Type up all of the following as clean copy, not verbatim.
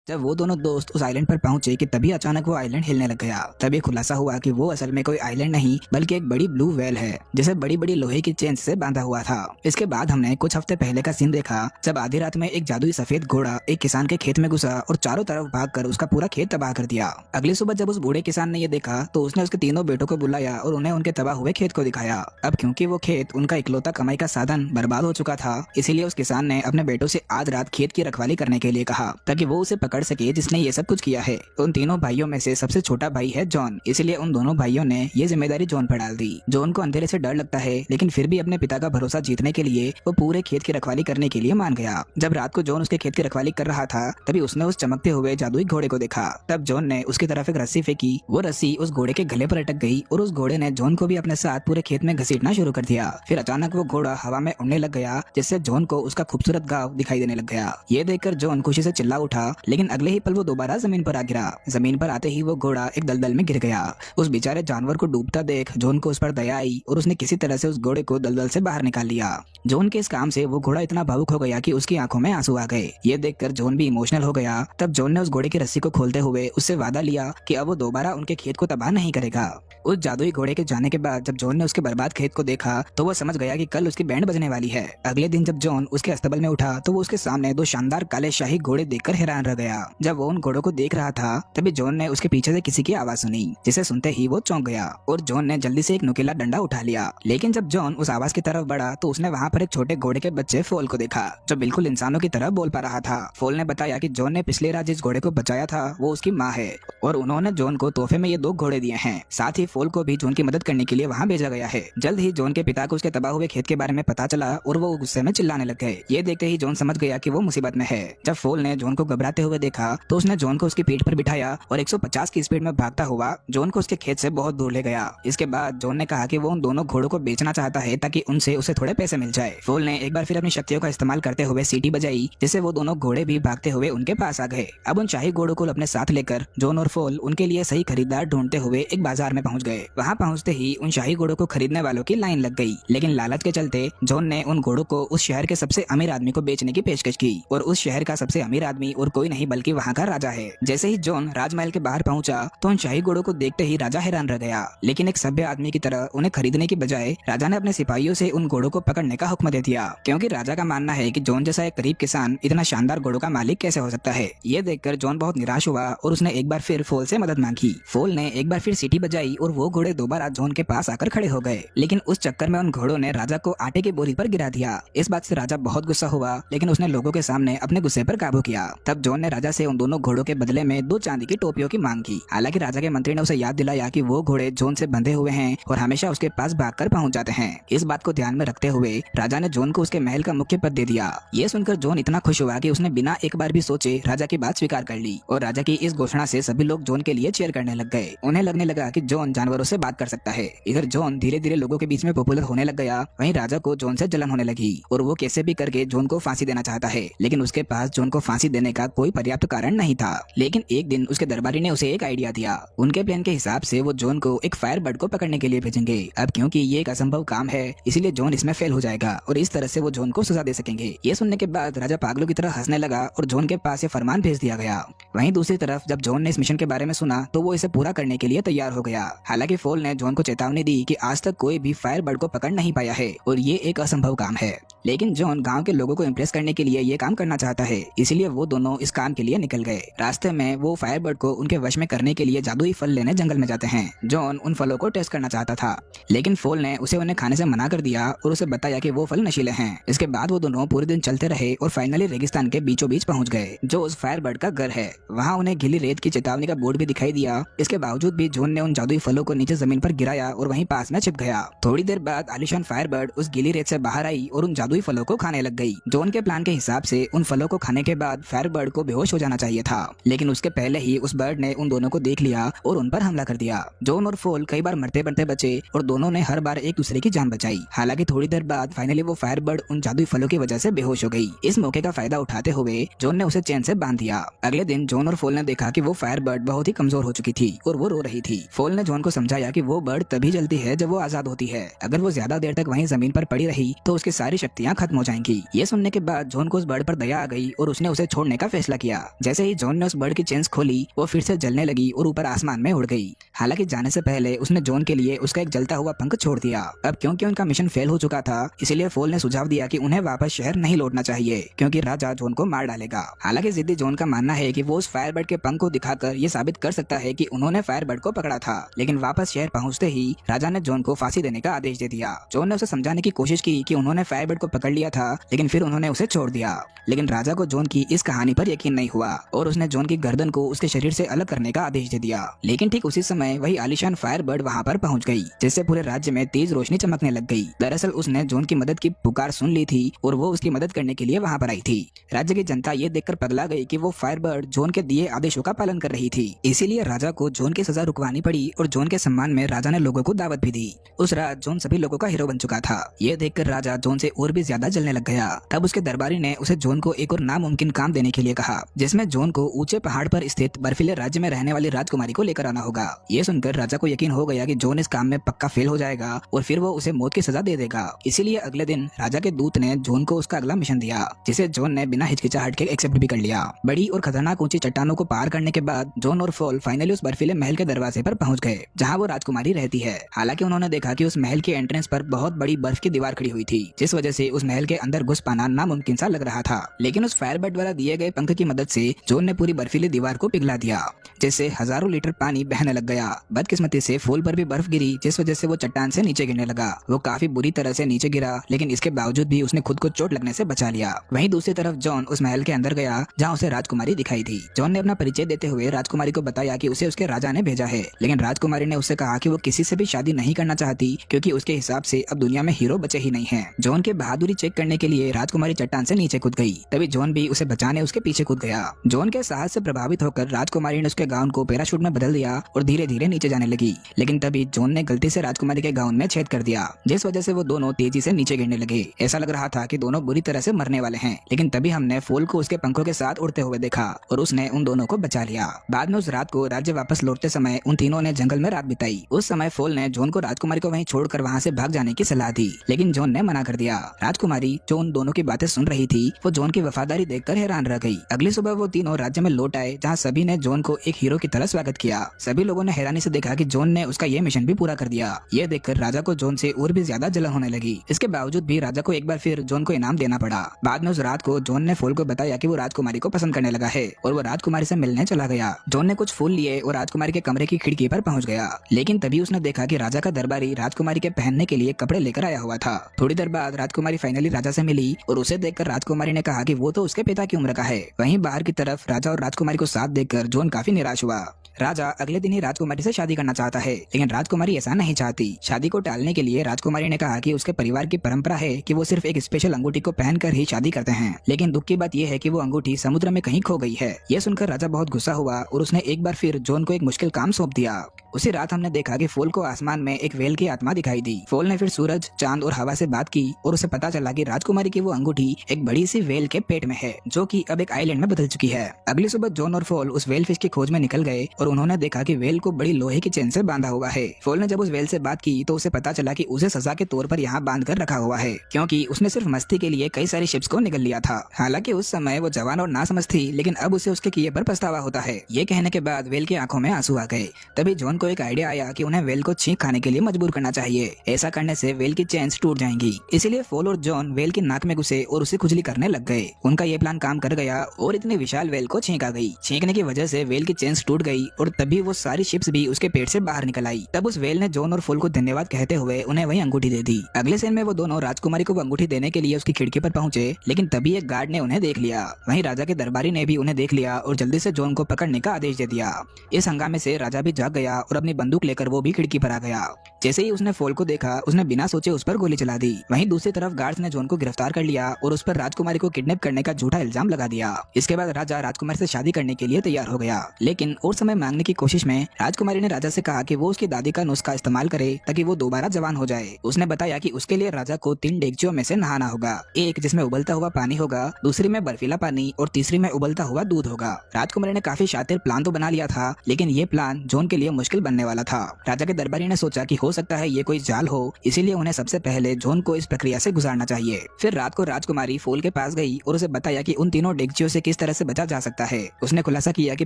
जब वो दोनों दोस्त उस आइलैंड पर पहुंचे कि तभी अचानक वो आइलैंड हिलने लग गया। तभी खुलासा हुआ कि वो असल में कोई आइलैंड नहीं बल्कि एक बड़ी ब्लू व्हेल है जिसे बड़ी बड़ी लोहे की चेन से बांधा हुआ था। इसके बाद हमने कुछ हफ्ते पहले का सीन देखा जब आधी रात में एक जादुई सफेद घोड़ा एक किसान के खेत में घुसा और चारों तरफ भागकर उसका पूरा खेत तबाह कर दिया। अगली सुबह जब उस बूढ़े किसान ने ये देखा तो उसने उसके तीनों बेटों को बुलाया और उन्हें उनके तबाह हुए खेत को दिखाया। अब क्योंकि वो खेत उनका इकलौता कमाई का साधन बर्बाद हो चुका था, इसीलिए उस किसान ने अपने बेटों से आज रात खेत की रखवाली करने के लिए कहा ताकि वो उसे पकड़ सके जिसने ये सब कुछ किया है। उन तीनों भाइयों में से सबसे छोटा भाई है जॉन, इसलिए उन दोनों भाइयों ने ये जिम्मेदारी जॉन पर डाल दी। जॉन को अंधेरे से डर लगता है लेकिन फिर भी अपने पिता का भरोसा जीतने के लिए वो पूरे खेत की रखवाली करने के लिए मान गया। जब रात को जॉन उसके खेत की रखवाली कर रहा था तभी उसने उस चमकते हुए जादुई घोड़े को देखा। तब जॉन ने उसकी तरफ एक रस्सी फेंकी, वो रस्सी उस घोड़े के गले पर अटक गई और उस घोड़े ने जॉन को भी अपने साथ पूरे खेत में घसीटना शुरू कर दिया। फिर अचानक वो घोड़ा हवा में उड़ने लग गया जिससे जॉन को उसका खूबसूरत गांव दिखाई देने लग गया। ये देखकर जॉन खुशी से चिल्ला उठा लेकिन अगले ही पल वो दोबारा जमीन पर आ गिरा। जमीन पर आते ही वो घोड़ा एक दलदल में गिर गया। उस बेचारे जानवर को डूबता देख जॉन को उस पर दया आई और उसने किसी तरह से उस घोड़े को दलदल से बाहर निकाल लिया। जॉन के इस काम से वो घोड़ा इतना भावुक हो गया कि उसकी आंखों में आंसू आ गए। ये देखकर जॉन भी इमोशनल हो गया। तब जॉन ने उस घोड़े की रस्सी को खोलते हुए उससे वादा लिया कि अब वो दोबारा उनके खेत को तबाह नहीं करेगा। उस जादुई घोड़े के जाने के बाद जब जॉन ने उसके बर्बाद खेत को देखा तो वो समझ गया कि कल उसकी बैंड बजने वाली है। अगले दिन जब जॉन उसके अस्तबल में उठा तो वो उसके सामने दो शानदार काले शाही घोड़े देखकर हैरान रह गया। जब वो उन घोड़ों को देख रहा था तभी जॉन ने उसके पीछे से किसी की आवाज सुनी जिसे सुनते ही वो चौंक गया और जॉन ने जल्दी से एक नुकीला डंडा उठा लिया। लेकिन जब जॉन उस आवाज की तरफ बढ़ा तो उसने वहाँ पर एक छोटे घोड़े के बच्चे फोल को देखा जो बिल्कुल इंसानों की तरह बोल पा रहा था। फोल ने बताया कि जॉन ने पिछले रात जिस घोड़े को बचाया था वो उसकी माँ है और उन्होंने जॉन को तोहफे में ये दो घोड़े दिए हैं। साथ ही फोल को भी जॉन की मदद करने के लिए वहाँ भेजा गया है। जल्द ही जॉन के पिता को उसके तबाह हुए खेत के बारे में पता चला और वो गुस्से में चिल्लाने लग गए। ये देखते ही जॉन समझ गया कि वो मुसीबत में है। जब फोल ने जॉन को घबराते हुए देखा तो उसने जॉन को उसकी पीठ पर बिठाया और 150 की स्पीड में भागता हुआ जॉन को उसके खेत से बहुत दूर ले गया। इसके बाद जॉन ने कहा कि वो उन दोनों घोड़ों को बेचना चाहता है ताकि उनसे उसे थोड़े पैसे मिल जाए। फोल ने एक बार फिर अपनी शक्तियों का इस्तेमाल करते हुए सीटी बजाई जिससे वो दोनों घोड़े भी भागते हुए उनके पास आ गए। अब उन शाही घोड़ों को अपने साथ लेकर जॉन और फोल उनके लिए सही खरीदार ढूंढते हुए एक बाजार में पहुंच गए। वहां पहुंचते ही उन शाही घोड़ों को खरीदने वालों की लाइन लग गई, लेकिन लालच के चलते जॉन ने उन घोड़ों को उस शहर के सबसे अमीर आदमी को बेचने की पेशकश की और उस शहर का सबसे अमीर आदमी और कोई नहीं बल्कि वहाँ का राजा है। जैसे ही जॉन राजमहल के बाहर पहुंचा तो उन शाही घोड़ों को देखते ही राजा हैरान रह गया, लेकिन एक सभ्य आदमी की तरह उन्हें खरीदने की बजाय राजा ने अपने सिपाहियों से उन घोड़ों को पकड़ने का हुक्म दे दिया, क्योंकि राजा का मानना है कि जॉन जैसा एक गरीब किसान इतना शानदार घोड़ों का मालिक कैसे हो सकता है। ये देखकर जॉन बहुत निराश हुआ और उसने एक बार फिर फोल से मदद मांगी। फोल ने एक बार फिर सीटी बजाई और वो घोड़े दोबारा जॉन के पास आकर खड़े हो गए, लेकिन उस चक्कर में उन घोड़ों ने राजा को आटे की बोरी पर गिरा दिया। इस बात से राजा बहुत गुस्सा हुआ, लेकिन उसने लोगों के सामने अपने गुस्से पर काबू किया। तब जॉन ने राजा से उन दोनों घोड़ों के बदले में 2 चांदी की टोपियों की मांग की। हालांकि राजा के मंत्री ने उसे याद दिलाया कि वो घोड़े जॉन से बंधे हुए हैं और हमेशा उसके पास भागकर पहुंच जाते हैं। इस बात को ध्यान में रखते हुए राजा ने जॉन को उसके महल का मुख्य पद दे दिया। ये सुनकर जॉन इतना खुश हुआ कि उसने बिना एक बार भी सोचे राजा की बात स्वीकार कर ली और राजा की इस घोषणा से सभी लोग जॉन के लिए चीयर करने लग गए। उन्हें लगने लगा कि जॉन जानवरों से बात कर सकता है। इधर जॉन धीरे धीरे लोगों के बीच में पॉपुलर होने लग गया। वहीं राजा को जॉन से जलन होने लगी और वो कैसे भी करके जॉन को फांसी देना चाहता है, लेकिन उसके पास जॉन को फांसी देने का कोई पर्याप्त कारण नहीं था। लेकिन एक दिन उसके दरबारी ने उसे एक आइडिया दिया। उनके प्लान के हिसाब से वो जॉन को एक फायर बर्ड को पकड़ने के लिए भेजेंगे। अब क्योंकि ये एक असंभव काम है इसीलिए जॉन इसमें फेल हो जाएगा और इस तरह से वो जॉन को सजा दे सकेंगे। ये सुनने के बाद राजा पागलों की तरह हंसने लगा और जॉन के पास ये फरमान भेज दिया गया। वहीं दूसरी तरफ जब जॉन ने इस मिशन के बारे में सुना तो वो इसे पूरा करने के लिए तैयार हो गया। हालांकि फोल ने जॉन को चेतावनी दी कि आज तक कोई भी फायर बर्ड को पकड़ नहीं पाया है और ये एक असंभव काम है, लेकिन जॉन गांव के लोगों को इम्प्रेस करने के लिए ये काम करना चाहता है, इसलिए वो दोनों इस काम के लिए निकल गए। रास्ते में वो फायर बर्ड को उनके वश में करने के लिए जादुई फल लेने जंगल में जाते हैं। जॉन उन फलों को टेस्ट करना चाहता था, लेकिन फोल ने उसे उन्हें खाने से मना कर दिया और उसे बताया कि वो फल नशीले हैं। इसके बाद वो दोनों पूरे दिन चलते रहे और फाइनली रेगिस्तान के बीचों बीच पहुंच गए जो उस फायर बर्ड का घर है। वहाँ उन्हें गीली रेत की चेतावनी का बोर्ड भी दिखाई दिया। इसके बावजूद भी जॉन ने उन जादुई फलों को नीचे जमीन पर गिराया और वहीं पास में छिप गया। थोड़ी देर बाद आलिशान फायर बर्ड उस गीली रेत से बाहर आई और उन जादुई फलों को खाने लग गई। जॉन के प्लान के हिसाब से उन फलों को खाने के बाद फायर बर्ड को बेहोश हो जाना चाहिए था, लेकिन उसके पहले ही उस बर्ड ने उन दोनों को देख लिया और उन पर हमला कर दिया। जॉन और फोल कई बार मरते मरते बचे और दोनों ने हर बार एक दूसरे की जान बचाई। हालांकि थोड़ी देर बाद फाइनली वो फायर बर्ड उन जादुई फलों की वजह से बेहोश हो गई। इस मौके का फायदा उठाते हुए जॉन ने उसे चैन से बांध दिया। अगले दिन जॉन और फोल ने देखा कि वो फायर बर्ड बहुत ही कमजोर हो चुकी थी और वो रो रही थी। फोल ने जॉन को समझाया कि वो बर्ड तभी जलती है जब वो आजाद होती है। अगर वो ज्यादा देर तक वहीं जमीन पर पड़ी रही तो उसकी सारी शक्तियाँ खत्म हो जाएंगी। ये सुनने के बाद जॉन को उस बर्ड पर दया आ गई और उसने उसे छोड़ने का फैसला किया। जैसे ही जॉन ने उस बर्ड की चेन्स खोली वो फिर से जलने लगी और ऊपर आसमान में उड़ गई। हालांकि जाने से पहले उसने जॉन के लिए उसका एक जलता हुआ पंख छोड़ दिया। अब क्योंकि उनका मिशन फेल हो चुका था इसीलिए फोल ने सुझाव दिया कि उन्हें वापस शहर नहीं लौटना चाहिए क्योंकि राजा जॉन को मार डालेगा। हालांकि जिद्दी जॉन का मानना है कि वो उस फायरबर्ड के पंख को दिखाकर ये साबित कर सकता है कि उन्होंने फायरबर्ड को पकड़ा था। लेकिन वापस शहर पहुंचते ही राजा ने जॉन को फांसी देने का आदेश दे दिया। जॉन ने उसे समझाने की कोशिश की कि उन्होंने फायरबर्ड को पकड़ लिया था लेकिन फिर उन्होंने उसे छोड़ दिया। लेकिन राजा को जॉन की इस कहानी पर यकीन नहीं हुआ और उसने जॉन की गर्दन को उसके शरीर से अलग करने का आदेश दे दिया। लेकिन ठीक उसी समय वही आलीशान फायरबर्ड वहाँ पर पहुँच गई जिससे पूरे राज्य में तेज रोशनी चमकने लग गई। दरअसल उसने जॉन की मदद की पुकार सुन ली थी और वो उसकी मदद करने के लिए वहाँ पर आई थी। राज्य की जनता ये देखकर पगला गई कि वो फायरबर्ड जॉन के दिए आदेशों का पालन कर रही थी। इसीलिए राजा को जॉन की सजा रुकवानी पड़ी और जॉन के सम्मान में राजा ने लोगों को दावत भी दी। उस रात जॉन सभी लोगों का हीरो बन चुका था। ये देखकर राजा जॉन से और भी ज्यादा जलने लग गया। तब उसके दरबारी ने उसे जॉन को एक और नामुमकिन काम देने के लिए कहा जिसमें जॉन को ऊंचे पहाड़ पर स्थित बर्फीले राज्य में रहने वाली राजकुमारी को लेकर आना होगा। ये सुनकर राजा को यकीन हो गया कि जॉन इस काम में पक्का फेल हो जाएगा और फिर वो उसे मौत की सजा दे देगा। इसीलिए अगले दिन राजा के दूत ने जॉन को उसका अगला मिशन दिया जिसे जॉन ने बिना हिचकिचाहट के एक्सेप्ट भी कर लिया। बड़ी और खतरनाक ऊंची चट्टानों को पार करने के बाद जॉन और फोल फाइनली उस बर्फीले महल के दरवाजे पर पहुंच गए जहां वो राजकुमारी रहती है। हालांकि उन्होंने देखा कि उस महल के एंट्रेंस पर बहुत बड़ी बर्फ की दीवार खड़ी हुई थी जिस वजह से उस महल के अंदर घुस पाना नामुमकिन सा लग रहा था। लेकिन उस फायरबर्ड द्वारा दिए गए पंख की मदद से जॉन ने पूरी बर्फीली दीवार को पिघला दिया जिससे हजारों लीटर पानी बहने लग गया। बदकिस्मती से फोल पर भी बर्फ गिरी जिस वजह से वो चट्टान से नीचे गिरने लगा। वो काफी बुरी तरह से नीचे गिरा लेकिन इसके बावजूद भी उसने खुद को चोट लगने से बचा लिया। वहीं दूसरी तरफ जॉन उस महल के अंदर गया जहां उसे राजकुमारी दिखाई थी। जॉन ने अपना परिचय देते हुए राजकुमारी को बताया कि उसे उसके राजा ने भेजा है। लेकिन राजकुमारी ने उससे कहा कि वो किसी से भी शादी नहीं करना चाहती क्योंकि उसके हिसाब से अब दुनिया में हीरो बचे ही नहीं हैं। जॉन के बहादुरी चेक करने के लिए राजकुमारी चट्टान से नीचे कूद गई। तभी जॉन भी उसे बचाने उसके पीछे कूद गया। जॉन के साहस से प्रभावित होकर राजकुमारी ने उसके गाउन को पैराशूट में बदल दिया और धीरे धीरे नीचे जाने लगी। लेकिन तभी जॉन ने गलती से राजकुमारी के गाउन में छेद कर दिया जिस वजह से वो दोनों तेजी से नीचे गिरने लगे। ऐसा लग रहा था कि दोनों बुरी तरह से मरने वाले हैं। लेकिन तभी हमने फूल को उसके पंखों के साथ उड़ते हुए देखा और उसने उन दोनों को बचा लिया। बाद में उस रात को राज्य वापस लौटते समय उन तीनों ने जंगल में रात बिताई। उस समय फूल ने जॉन को राजकुमारी को वहीं छोड़कर वहां से भाग जाने की सलाह दी लेकिन जॉन ने मना कर दिया। राजकुमारी जो उन दोनों की बातें सुन रही थी वो जॉन की वफादारी देखकर हैरान रह गई। अगली सुबह वो तीनों राज्य में लौट आए जहाँ सभी ने जॉन को एक हीरो की तरह स्वागत किया। सभी लोगों ने हैरानी से देखा कि जॉन ने उसका ये मिशन भी पूरा कर दिया। ये देखकर राजा को जॉन से और भी ज्यादा जलन होने लगी। इसके बावजूद भी राजा को एक बार फिर जॉन को इनाम देना पड़ा। बाद में उस रात को जॉन ने फूल को बताया कि वो राजकुमारी को पसंद करने लगा है और वो राजकुमारी से मिलने चला गया। जॉन ने कुछ फूल लिए और राजकुमारी के कमरे की खिड़की पर पहुंच गया। लेकिन तभी उसने देखा कि राजा का दरबारी राजकुमारी के पहनने के लिए कपड़े लेकर आया हुआ था। थोड़ी देर बाद राजकुमारी फाइनली राजा से मिली और उसे देखकर राजकुमारी ने कहा कि वो तो उसके पिता की उम्र का है। वहीं बाहर की तरफ राजा और राजकुमारी को साथ देखकर जॉन काफी निराश हुआ। राजा अगले दिन ही राजकुमारी से शादी करना चाहता है लेकिन राजकुमारी ऐसा नहीं चाहती। शादी को टालने के लिए राजकुमारी ने कहा कि उसके परिवार की परंपरा है कि वो सिर्फ एक स्पेशल अंगूठी को पहनकर ही शादी करते हैं। लेकिन दुख की बात यह है कि वो अंगूठी समुद्र में कहीं खो गई है। यह सुनकर राजा बहुत गुस्सा हुआ और उसने एक बार फिर जॉन को एक मुश्किल काम सौंप दिया। उसी रात हमने देखा कि फूल को आसमान में एक व्हेल की आत्मा दिखाई दी। फूल ने फिर सूरज, चांद और हवा से बात की और उसे पता चला कि राजकुमारी की वो अंगूठी एक बड़ी सी व्हेल के पेट में है जो कि अब एक आइलैंड में बदल चुकी है। अगली सुबह जॉन और फूल उस व्हेल फिश की खोज में निकल गए और उन्होंने देखा कि व्हेल को बड़ी लोहे की चेन से बांधा हुआ है। फूल ने जब उस व्हेल से बात की तो उसे पता चला कि उसे सजा के तौर पर यहाँ बांध कर रखा हुआ है क्योंकि उसने सिर्फ मस्ती के लिए कई सारी शिप्स को निगल लिया था। हालांकि उस समय वो जवान और नासमझ थी लेकिन अब उसे उसके किए पर पछतावा होता है। ये कहने के बाद व्हेल की आंखों में आंसू आ गए। तभी जॉन को एक आइडिया आया कि उन्हें व्हेल को छींक खाने के लिए मजबूर करना चाहिए। ऐसा करने से व्हेल की चेन्स टूट जाएंगी। इसीलिए फूल और जॉन व्हेल की नाक में घुसे और उसे खुजली करने लग गए। उनका ये प्लान काम कर गया और इतनी विशाल व्हेल को छींक आ गई। छींकने की वजह से व्हेल की चेन्स टूट गई और तभी वो सारी शिप्स भी उसके पेट से बाहर निकल आई। तब उस व्हेल ने जॉन और फूल को धन्यवाद कहते हुए उन्हें वही अंगूठी दे दी। अगले सीन में वो दोनों राजकुमारी को अंगूठी देने के लिए उसकी खिड़की पर पहुंचे लेकिन तभी एक गार्ड ने उन्हें देख लिया। वहीं राजा के दरबारी ने भी उन्हें देख लिया और जल्दी से जॉन को पकड़ने का आदेश दे दिया। इस हंगामे से राजा भी जाग गया और और अपनी बंदूक लेकर वो भी खिड़की पर आ गया। जैसे ही उसने फॉल को देखा, उसने बिना सोचे उस पर गोली चला दी। वहीं दूसरी तरफ गार्ड्स ने जॉन को गिरफ्तार कर लिया और उस पर राजकुमारी को किडनैप करने का झूठा इल्जाम लगा दिया। इसके बाद राजा राजकुमारी से शादी करने के लिए तैयार हो गया, लेकिन और समय मांगने की कोशिश में राजकुमारी ने राजा से कहा कि वो उसकी दादी का नुस्खा इस्तेमाल करे ताकि वो दोबारा जवान हो जाए। उसने बताया कि उसके लिए राजा को 3 डेगचियों में से नहाना होगा, एक जिसमें उबलता हुआ पानी होगा, दूसरी में बर्फीला पानी और तीसरी में उबलता हुआ दूध होगा। राजकुमारी ने काफी शातिर प्लान तो बना लिया था, लेकिन ये प्लान जॉन के लिए मुश्किल बनने वाला था। राजा के दरबारी ने सोचा कि हो सकता है ये कोई जाल हो, इसीलिए उन्हें सबसे पहले जॉन को इस प्रक्रिया से गुजारना चाहिए। फिर रात को राजकुमारी फॉल के पास गई और उसे बताया कि उन तीनों डेगचियों से किस तरह से बचा जा सकता है। उसने खुलासा किया कि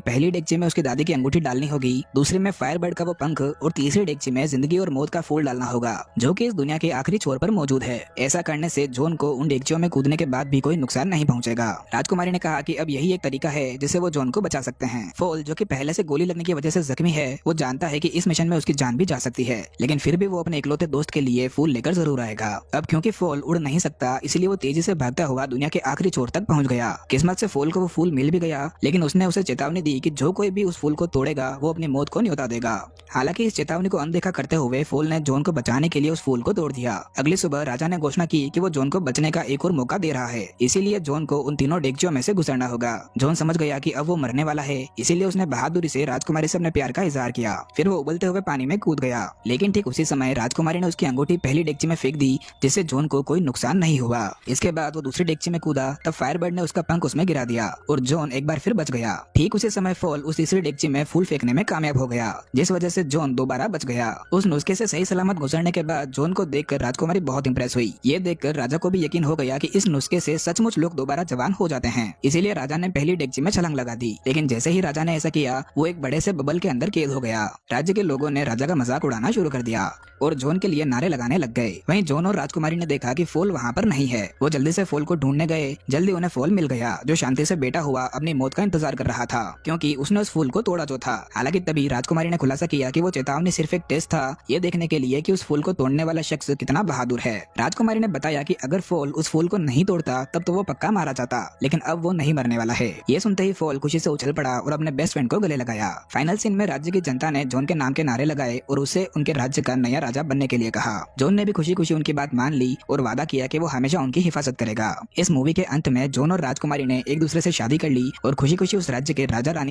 पहली डेगची में उसकी दादी की अंगूठी डालनी होगी, दूसरी में फायरबर्ड का वो पंख और तीसरी डेगची में जिंदगी और मौत का फूल डालना होगा, जो कि इस दुनिया के आखिरी छोर पर मौजूद है। ऐसा करने से जॉन को उन डेगचियों में कूदने के बाद भी कोई नुकसान नहीं पहुंचेगा। राजकुमारी ने कहा कि अब यही एक तरीका है जिससे वो जॉन को बचा सकते हैं। फॉल, जो कि पहले से गोली लगने की वजह से जख्मी है, वो जानता है कि इस मिशन में उसकी जान भी जा सकती है, लेकिन फिर भी वो अपने इकलौते दोस्त के लिए फूल लेकर जरूर आएगा। अब क्योंकि फॉल उड़ नहीं सकता, इसलिए वो तेजी से भागता हुआ दुनिया के आखिरी छोर तक पहुंच गया। किस्मत से फॉल को वो फूल मिल भी गया, लेकिन उसने उसे चेतावनी दी कि जो कोई भी उस फूल को तोड़ेगा वो अपनी मौत को न्योता देगा। हालांकि इस चेतावनी को अनदेखा करते हुए फॉल ने जॉन को बचाने के लिए उस फूल को तोड़ दिया। अगली सुबह राजा ने घोषणा की कि वो जॉन को बचने का एक और मौका दे रहा है, इसीलिए जॉन को उन तीनों डेगचियों में से गुजरना होगा। जॉन समझ गया कि अब वो मरने वाला है, इसीलिए उसने बहादुरी से राजकुमारी से अपने प्यार का इजहार किया। फिर वो उबलते हुए पानी में कूद गया, लेकिन ठीक उसी समय राजकुमारी ने उसकी अंगूठी पहली डेगची में फेंक दी, जिससे जॉन को कोई नुकसान नहीं हुआ। इसके बाद वो दूसरी डेगची में कूदा, तब फायरबर्ड ने उसका पंख उसमें गिरा दिया और जॉन एक बार फिर बच गया। ठीक उसी समय फॉल उस तीसरी डेगची में फूल फेंकने में कामयाब हो गया, जिस वजह से जॉन दोबारा बच गया। उस नुस्खे से सही सलामत गुजरने के बाद जॉन को देखकर राजकुमारी बहुत इंप्रेस हुई। ये देखकर राजा को भी यकीन हो गया कि इस नुस्खे से सचमुच लोग दोबारा जवान हो जाते हैं, इसीलिए राजा ने पहली डेगची में छलांग लगा दी। लेकिन जैसे ही राजा ने ऐसा किया, वो एक बड़े से बबल के अंदर कैद हो गया। राज्य के लोगों ने राजा का मजाक उड़ाना शुरू कर दिया और जॉन के लिए नारे लगाने लग गए। वहीं जॉन और राजकुमारी ने देखा कि फॉल वहाँ पर नहीं है। वो जल्दी से फॉल को ढूंढने गए। जल्दी उन्हें फॉल मिल गया, जो शांति से बैठा हुआ अपनी मौत का इंतजार कर रहा था, क्योंकि उसने उस फूल को तोड़ा जो था। हालांकि तभी राजकुमारी ने खुलासा किया कि वो चेतावनी सिर्फ एक टेस्ट था, ये देखने के लिए कि उस फूल को तोड़ने वाला शख्स कितना बहादुर है। राजकुमारी ने बताया कि अगर फॉल उस फूल को नहीं तोड़ता तब तो वो पक्का मारा जाता, लेकिन अब वो नहीं मरने वाला है। ये सुनते ही फॉल खुशी से उछल पड़ा और अपने बेस्ट फ्रेंड को गले लगाया। फाइनल सीन में राज्य की जनता ने जॉन के नाम के नारे लगाए और उसे उनके राज्य का नया राजा बनने के लिए कहा। जॉन ने भी खुशी खुशी उनकी बात मान ली और वादा किया कि वो हमेशा उनकी हिफाजत करेगा। इस मूवी के अंत में जॉन और राजकुमारी ने एक दूसरे से शादी कर ली और खुशी खुशी उस राज्य के राजा रानी